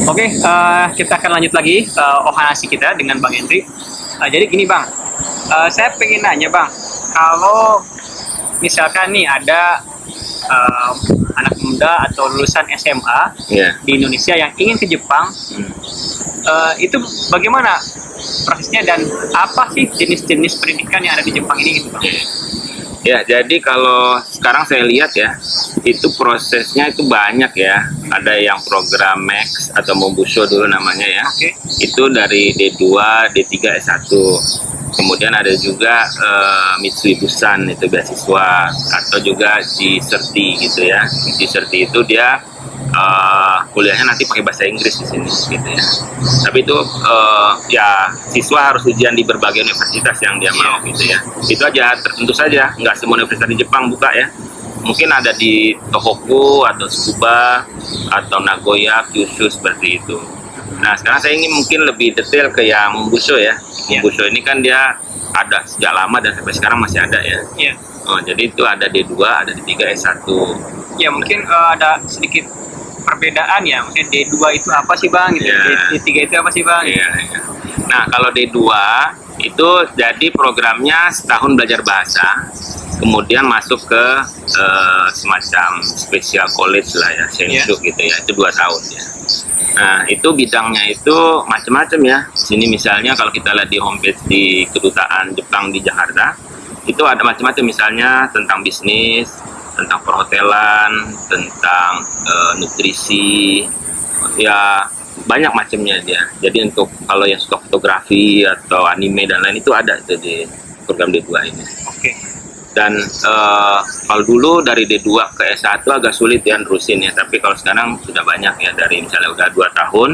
Oke, kita akan lanjut lagi Ohanashi kita dengan Bang Henry. Jadi gini Bang, saya pengen nanya Bang, kalau misalkan nih ada anak muda atau lulusan SMA di Indonesia yang ingin ke Jepang, itu bagaimana prosesnya dan apa sih jenis-jenis pendidikan yang ada di Jepang ini gitu Bang? Ya, jadi kalau sekarang saya lihat ya, itu prosesnya itu banyak ya. Ada yang program Max atau Mombusho dulu namanya ya. Itu dari D2, D3, S1. Kemudian ada juga Mitsui Busan, itu beasiswa. Atau juga G30 gitu ya. G30 itu dia kuliahnya nanti pakai bahasa Inggris di sini gitu ya. Tapi itu ya siswa harus ujian di berbagai universitas yang dia mau gitu ya. Itu aja, tentu saja nggak semua universitas di Jepang buka ya. Mungkin ada di Tohoku atau Tsukuba atau Nagoya, Kyushu seperti itu. Nah sekarang saya ingin mungkin lebih detail ke yang Mombusho ya. Mombusho ini kan dia ada sejak lama dan sampai sekarang masih ada ya. Jadi itu ada D2, ada D3, S1. Ya mungkin ada sedikit perbedaan ya, maksudnya D2 itu apa sih Bang, gitu. D3 itu apa sih Bang? Nah kalau D2 itu jadi programnya setahun belajar bahasa, kemudian masuk ke semacam special college lah ya, Senshu gitu ya, itu 2 tahun ya. Nah itu bidangnya itu macam-macam ya. Sini misalnya kalau kita lihat di homepage di kedutaan Jepang di Jakarta, itu ada macam-macam, misalnya tentang bisnis, tentang perhotelan, tentang nutrisi, ya banyak macamnya dia. Jadi untuk kalau yang suka fotografi atau anime dan lain itu ada itu di program D2 ini. Dan kalau dulu dari D2 ke S1 agak sulit ya nerusin ya, tapi kalau sekarang sudah banyak ya, dari misalnya udah 2 tahun,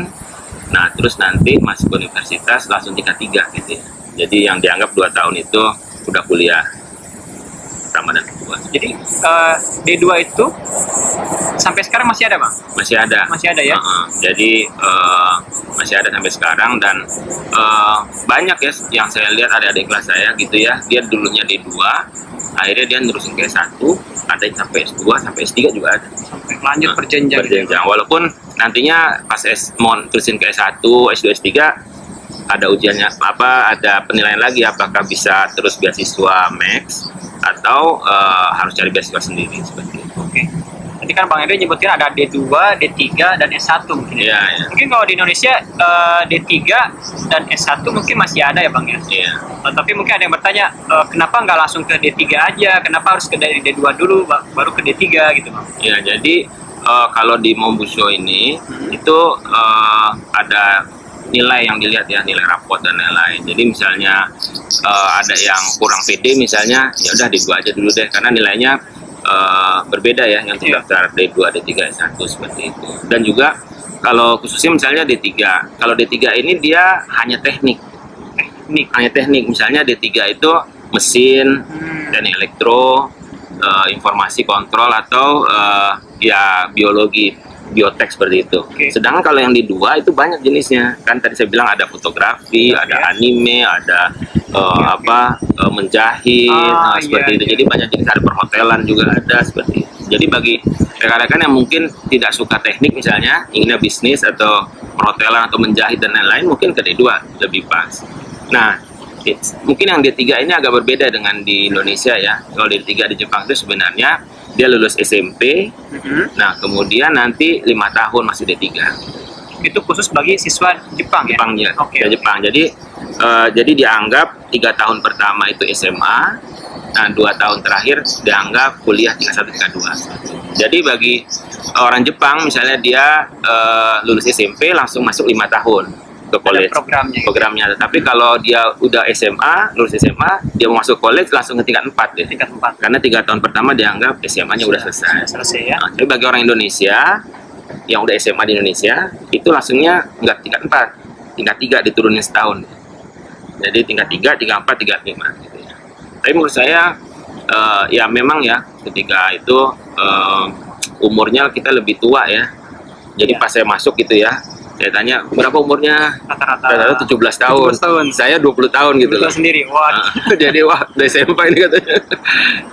nah terus nanti masuk ke universitas langsung tingkat 3 gitu ya. Jadi yang dianggap 2 tahun itu udah kuliah pertama dan kedua. Jadi D2 itu sampai sekarang masih ada Bang? Masih ada. Masih ada ya? Jadi masih ada sampai sekarang, dan banyak ya yang saya lihat ada adik kelas saya gitu ya, dia dulunya D2, akhirnya dia nerusin ke S1, ada yang sampai S2, sampai S3 juga ada. Sampai lanjut berjenjang. Walaupun nantinya pas mau terusin ke S1, S2, S3 ada ujiannya ada penilaian lagi apakah bisa terus beasiswa Max atau harus cari beasiswa sendiri seperti itu. Tadi kan Bang Henry nyebutin ada D2, D3 dan S1 mungkin. Mungkin kalau di Indonesia D3 dan S1 mungkin masih ada ya Bang ya. Tapi mungkin ada yang bertanya, kenapa nggak langsung ke D3 aja? Kenapa harus ke dari D2 dulu baru ke D3 gitu Bang? Ya, jadi kalau di Mombusho ini itu ada nilai yang dilihat ya, nilai rapot dan lain-lain. Jadi misalnya ada yang kurang pede misalnya, ya udah D2 aja dulu deh, karena nilainya berbeda ya yang terdaftar D2, D3, S1 seperti itu. Dan juga kalau khususnya misalnya D3, kalau D3 ini dia hanya teknik, misalnya D3 itu mesin dan elektro, informasi kontrol atau ya biologi, biotek seperti itu. Sedangkan kalau yang di 2 itu banyak jenisnya. Kan tadi saya bilang ada fotografi, ada anime, ada menjahit, seperti itu. Jadi banyak jenis, ada perhotelan juga ada seperti itu. Jadi bagi rekan-rekan yang mungkin tidak suka teknik misalnya, inginnya bisnis atau perhotelan atau menjahit dan lain-lain, mungkin ke D2 lebih pas. Nah, mungkin yang D3 ini agak berbeda dengan di Indonesia ya. Kalau D3 di Jepang itu sebenarnya dia lulus SMP, nah kemudian nanti 5 tahun masih D3. Itu khusus bagi siswa Jepang ya? Jepang. Jadi dianggap 3 tahun pertama itu SMA, nah 2 tahun terakhir dianggap kuliah tingkat 1, tingkat 2. Jadi bagi orang Jepang misalnya dia lulus SMP langsung masuk 5 tahun ke college programnya. Tapi kalau dia udah SMA, lulus SMA, dia mau masuk college langsung ke tingkat 4 deh. Karena 3 tahun pertama dianggap SMA-nya udah selesai ya. Tapi bagi orang Indonesia yang udah SMA di Indonesia, itu langsungnya nggak tingkat 4, tingkat 3 diturunin setahun. Jadi tingkat 3, tingkat 4, tingkat 5 gitu ya. Tapi menurut saya ya memang ya ketika itu umurnya kita lebih tua ya. Jadi pas saya masuk gitu ya, saya tanya berapa umurnya, rata-rata 17 tahun. Saya 20 tahun gitu loh. Sendiri. Jadi udah SMP ini katanya.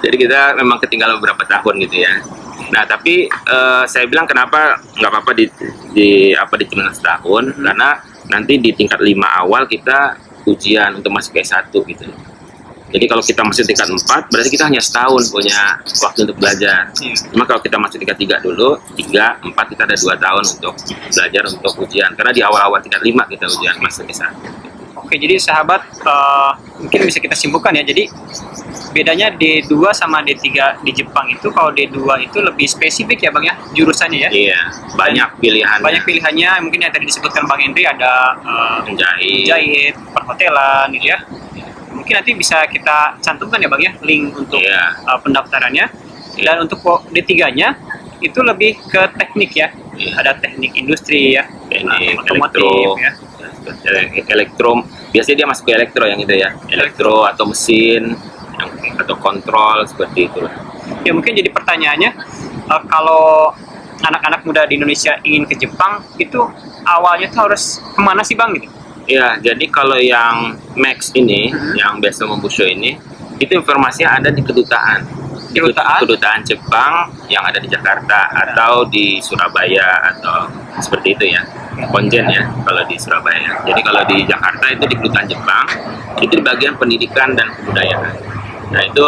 Jadi kita memang ketinggalan beberapa tahun gitu ya. Nah, tapi saya bilang kenapa nggak apa-apa di cuma setahun, karena nanti di tingkat 5 awal kita ujian untuk masuk ke S1 gitu. Jadi kalau kita masuk tingkat 4, berarti kita hanya setahun punya waktu untuk belajar. Cuma kalau kita masuk tingkat 3 dulu, 3, 4 kita ada 2 tahun untuk belajar untuk ujian. Karena di awal-awal tingkat 5 kita ujian masuk ke S1. Oke, jadi sahabat, mungkin bisa kita simpulkan ya. Jadi bedanya D2 sama D3 di Jepang itu, kalau D2 itu lebih spesifik ya Bang ya, jurusannya ya. Iya, banyak pilihan. Banyak pilihannya, mungkin yang tadi disebutkan Bang Hendri ada penjahit, perhotelan gitu ya. Mungkin nanti bisa kita cantumkan ya Bang ya, link untuk pendaftarannya. Dan untuk D3-nya itu lebih ke teknik ya. Ada teknik industri ya, teknik otomotif ya. Elektro, biasanya dia masuk ke elektro yang itu ya, elektro atau mesin atau kontrol seperti itu. Ya mungkin jadi pertanyaannya, kalau anak-anak muda di Indonesia ingin ke Jepang itu awalnya tuh harus kemana sih Bang gitu? Ya, jadi kalau yang Max ini, yang biasa membusho ini, itu informasinya ada di kedutaan Jepang yang ada di Jakarta atau di Surabaya atau seperti itu ya, konjen ya kalau di Surabaya. Jadi kalau di Jakarta itu di kedutaan Jepang, itu di bagian pendidikan dan kebudayaan. Nah itu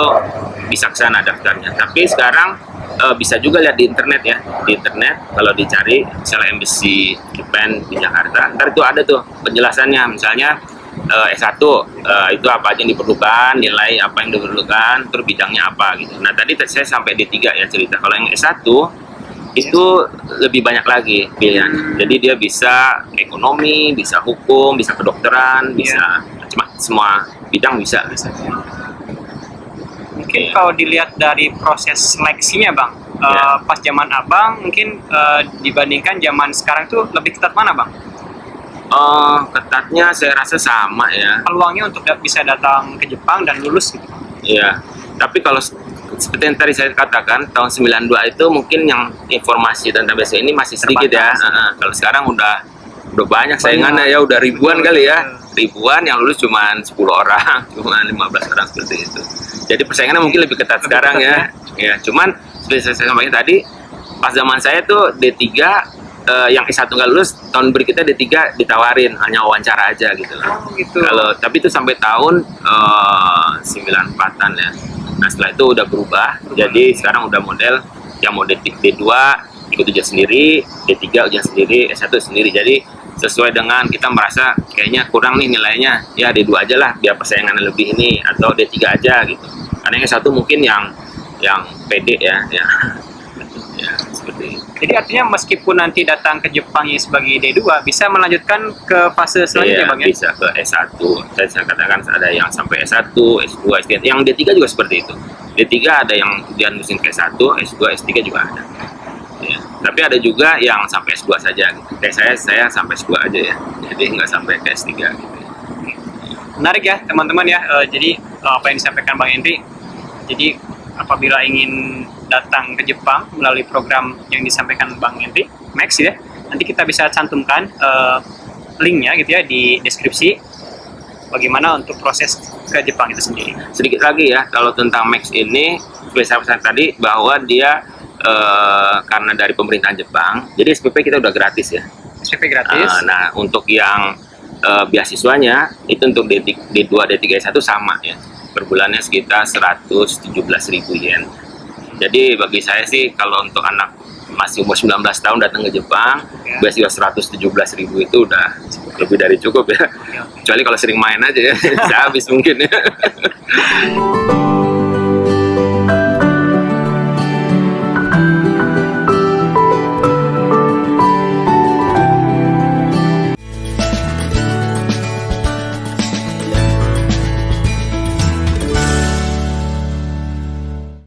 bisa ke sana daftarnya. Tapi sekarang bisa juga lihat di internet ya, di internet kalau dicari misalnya Embassy Japan di Jakarta, ntar itu ada tuh penjelasannya, misalnya S1 itu apa aja yang diperlukan, nilai apa yang diperlukan, terus bidangnya apa gitu. Nah tadi saya sampai D3 ya cerita. Kalau yang S1 itu lebih banyak lagi pilihan. Jadi dia bisa ekonomi, bisa hukum, bisa kedokteran, bisa semua bidang bisa. Mungkin kalau dilihat dari proses seleksinya Bang, pas zaman Abang mungkin dibandingkan zaman sekarang tuh lebih ketat mana Bang? Ketatnya saya rasa sama ya. Peluangnya untuk bisa datang ke Jepang dan lulus gitu. Iya, tapi kalau seperti yang tadi saya katakan, tahun 92 itu mungkin yang informasi tentang bahasa ini masih sedikit ya. Kalau sekarang udah banyak saingannya ya, udah ribuan kali ya. Ribuan yang lulus cuma 10 orang, cuma 15 orang seperti itu. Jadi persaingannya mungkin lebih ketat sekarang ya. Ya, cuman seperti saya sampaikan tadi, pas zaman saya tuh D3 yang S1 nggak lulus, tahun berikutnya D3 ditawarin hanya wawancara aja gitu loh. Kalau tapi itu sampai tahun 94-an ya. Nah setelah itu udah berubah, jadi sekarang udah model yang mau D2 ikut ujian sendiri, D3 ujian sendiri, S1 sendiri. Jadi sesuai dengan kita merasa kayaknya kurang nih nilainya, ya D2 aja lah biar persaingannya lebih ini, atau D3 aja gitu. Karena yang S1 mungkin yang pede ya seperti itu. Jadi artinya meskipun nanti datang ke Jepang sebagai D2 bisa melanjutkan ke fase selanjutnya Bang ya? Bisa ke S1. Saya katakan ada yang sampai S1, S2, S3. Yang D3 juga seperti itu. D3 ada yang dianusin ke S1, S2, S3 juga ada. Ya. Tapi ada juga yang sampai S2 saja gitu. Kayak saya sampai S2 aja ya. Jadi nggak sampai ke S3 gitu. Menarik ya teman-teman ya. Jadi apa yang disampaikan Bang Hendri. Jadi apabila ingin datang ke Jepang melalui program yang disampaikan Bang Hendri, Max ya, nanti kita bisa cantumkan linknya gitu ya di deskripsi bagaimana untuk proses ke Jepang itu sendiri. Sedikit lagi ya, kalau tentang Max ini, seperti saya pesan tadi bahwa dia karena dari pemerintahan Jepang, jadi SPP kita udah gratis ya. SPP gratis. Nah untuk yang beasiswanya itu untuk D2, D3, S1 sama ya. Per bulannya sekitar 117.000 yen. Jadi bagi saya sih kalau untuk anak masih umur 19 tahun datang ke Jepang, beasiswa 117.000 itu udah lebih dari cukup ya. Kecuali kalau sering main aja ya, bisa habis mungkin ya.